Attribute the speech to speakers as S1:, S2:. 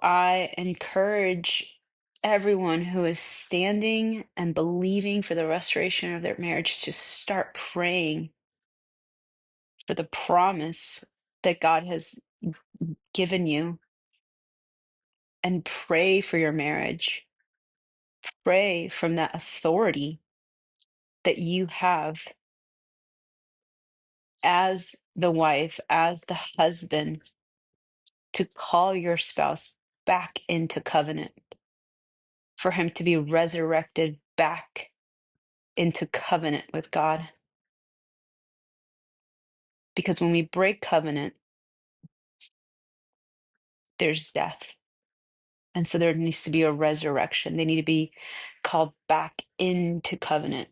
S1: I encourage everyone who is standing and believing for the restoration of their marriage to start praying for the promise that God has given you and pray for your marriage. Pray from that authority that you have as the wife, as the husband, to call your spouse back into covenant, for him to be resurrected back into covenant with God. Because when we break covenant, there's death. And so there needs to be a resurrection. They need to be called back into covenant.